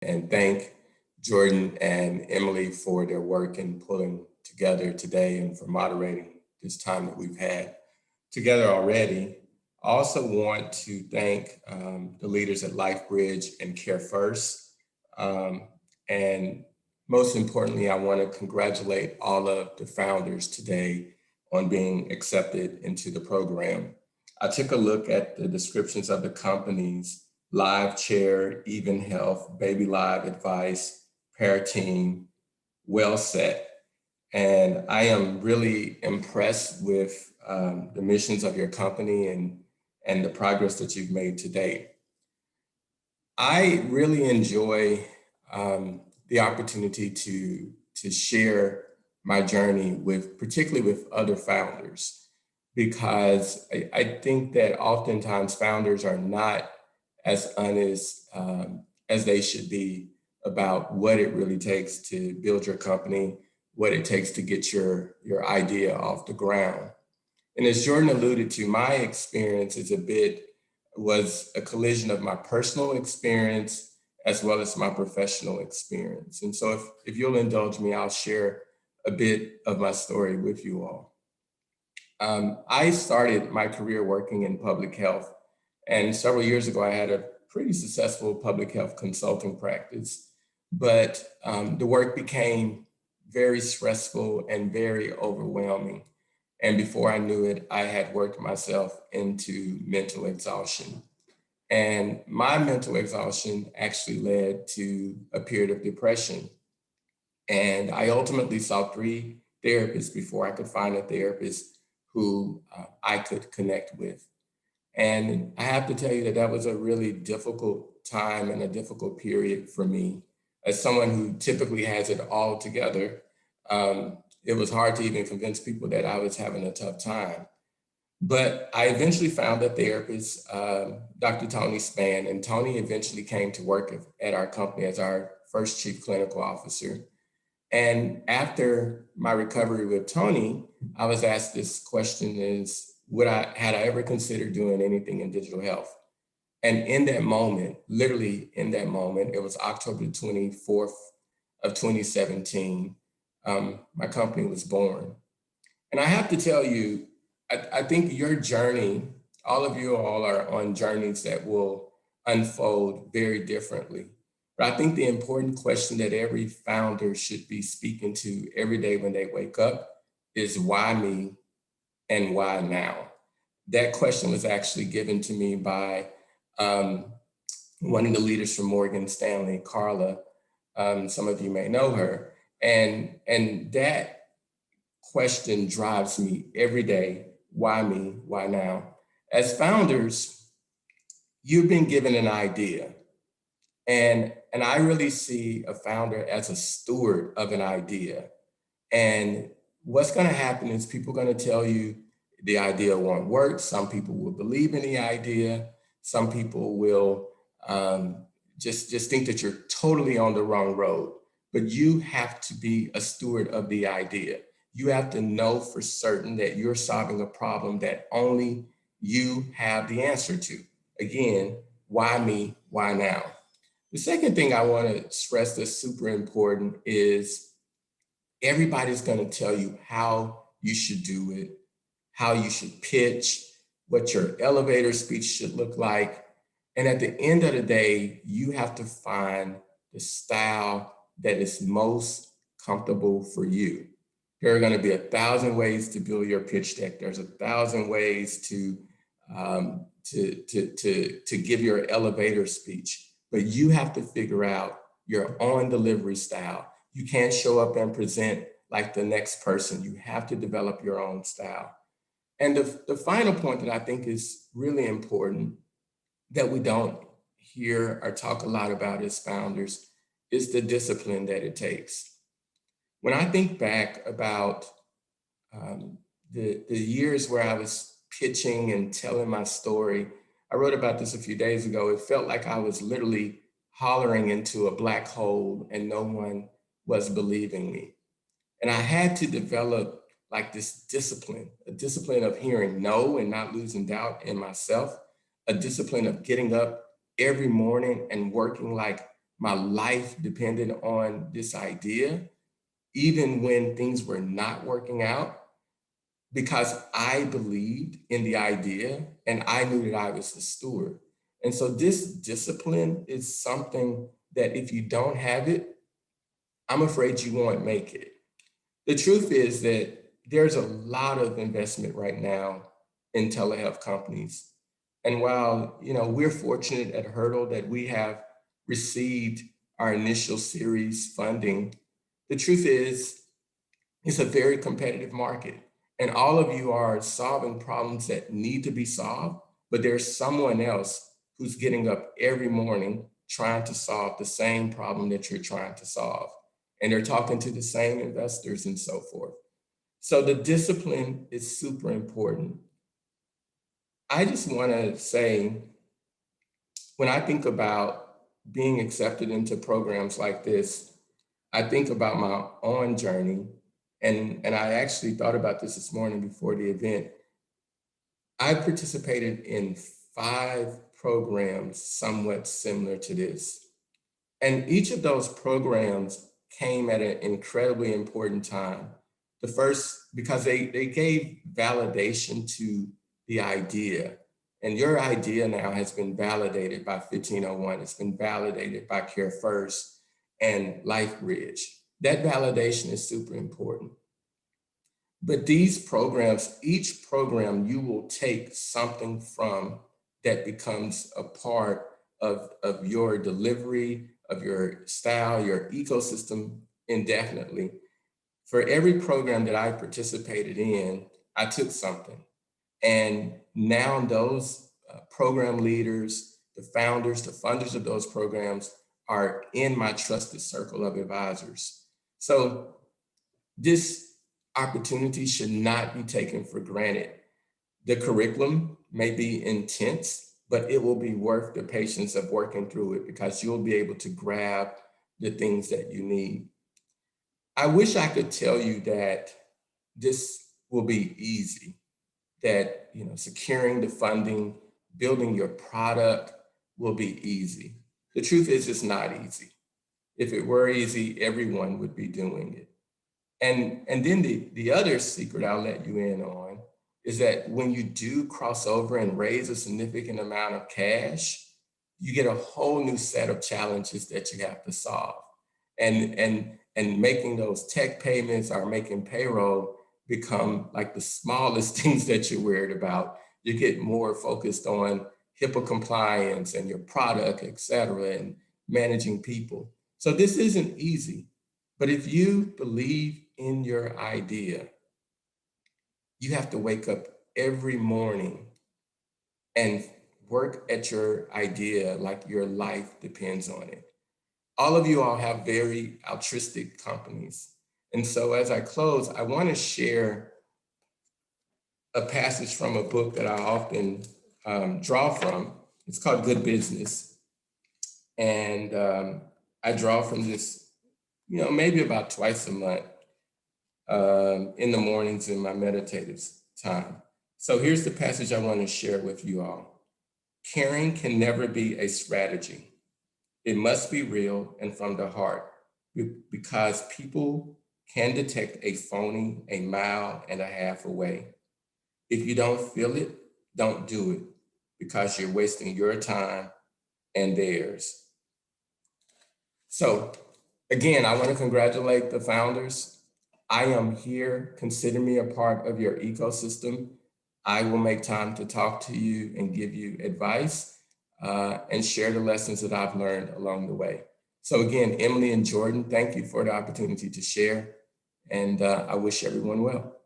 and thank Jordan and Emily for their work in pulling together today and for moderating this time that we've had together already. I also want to thank the leaders at LifeBridge and Care First. Um, and most importantly, I want to congratulate all of the founders today on being accepted into the program. I took a look at the descriptions of the companies: Live Chair, Even Health, Baby Live Advice, Parateam, Well Set. And I am really impressed with the missions of your company and the progress that you've made to date. I really enjoy the opportunity to share my journey with, particularly with other founders, because I think that oftentimes founders are not as honest as they should be about what it really takes to build your company, what it takes to get your idea off the ground. And as Jordan alluded to, my experience was a collision of my personal experience as well as my professional experience. And so if you'll indulge me, I'll share a bit of my story with you all. I started my career working in public health, and several years ago, I had a pretty successful public health consulting practice, but the work became very stressful and very overwhelming. And before I knew it, I had worked myself into mental exhaustion. And my mental exhaustion actually led to a period of depression. And I ultimately saw three therapists before I could find a therapist who I could connect with. And I have to tell you that that was a really difficult time and a difficult period for me. As someone who typically has it all together, it was hard to even convince people that I was having a tough time. But I eventually found a therapist, Dr. Tony Spann, and Tony eventually came to work at our company as our first chief clinical officer. And after my recovery with Tony, I was asked this question: had I ever considered doing anything in digital health? And in that moment, literally in that moment, it was October 24th of 2017, my company was born. And I have to tell you, I think your journey, all of you all are on journeys that will unfold very differently. But I think the important question that every founder should be speaking to every day when they wake up is, why me and why now? That question was actually given to me by one of the leaders from Morgan Stanley, Carla. Some of you may know her. And that question drives me every day. Why me? Why now? As founders, you've been given an idea. And I really see a founder as a steward of an idea. And what's going to happen is people are going to tell you the idea won't work. Some people will believe in the idea. Some people will just think that you're totally on the wrong road. But you have to be a steward of the idea. You have to know for certain that you're solving a problem that only you have the answer to. Again, why me? Why now? The second thing I want to stress that's super important is everybody's going to tell you how you should do it, how you should pitch, what your elevator speech should look like. And at the end of the day, you have to find the style that is most comfortable for you. There are going to be 1,000 ways to build your pitch deck. There's 1,000 ways to give your elevator speech. But you have to figure out your own delivery style. You can't show up and present like the next person. You have to develop your own style. And the final point that I think is really important that we don't hear or talk a lot about as founders is the discipline that it takes. When I think back about the years where I was pitching and telling my story, I wrote about this a few days ago. It felt like I was literally hollering into a black hole and no one was believing me. And I had to develop like this discipline, a discipline of hearing no and not losing doubt in myself, a discipline of getting up every morning and working like my life depended on this idea, even when things were not working out, because I believed in the idea and I knew that I was the steward. And so this discipline is something that if you don't have it, I'm afraid you won't make it. The truth is that there's a lot of investment right now in telehealth companies. And while, we're fortunate at Hurdle that we have received our initial series funding, the truth is it's a very competitive market. And all of you are solving problems that need to be solved, but there's someone else who's getting up every morning trying to solve the same problem that you're trying to solve. And they're talking to the same investors and so forth. So the discipline is super important. I just want to say, when I think about being accepted into programs like this, I think about my own journey. And I actually thought about this morning before the event. I participated in 5 programs somewhat similar to this. And each of those programs came at an incredibly important time. The first, because they gave validation to the idea. And your idea now has been validated by 1501. It's been validated by Care First and LifeBridge. That validation is super important. But these programs, each program, you will take something from that becomes a part of your delivery, of your style, your ecosystem indefinitely. For every program that I participated in, I took something. And now those program leaders, the founders, the funders of those programs are in my trusted circle of advisors. So this opportunity should not be taken for granted. The curriculum may be intense, but it will be worth the patience of working through it because you'll be able to grab the things that you need. I wish I could tell you that this will be easy, that securing the funding, building your product will be easy. The truth is it's not easy. If it were easy, everyone would be doing it. And then the other secret I'll let you in on is that when you do cross over and raise a significant amount of cash, you get a whole new set of challenges that you have to solve. And making those tech payments or making payroll become like the smallest things that you're worried about. You get more focused on HIPAA compliance and your product, et cetera, and managing people. So this isn't easy. But if you believe in your idea, you have to wake up every morning and work at your idea like your life depends on it. All of you all have very altruistic companies. And so as I close, I want to share a passage from a book that I often draw from. It's called Good Business. And I draw from this, maybe about twice a month in the mornings in my meditative time. So here's the passage I want to share with you all. Caring can never be a strategy. It must be real and from the heart because people can detect a phony a mile and a half away. If you don't feel it, don't do it because you're wasting your time and theirs. So again, I want to congratulate the founders. I am here. Consider me a part of your ecosystem. I will make time to talk to you and give you advice and share the lessons that I've learned along the way. So again, Emily and Jordan, thank you for the opportunity to share, and I wish everyone well.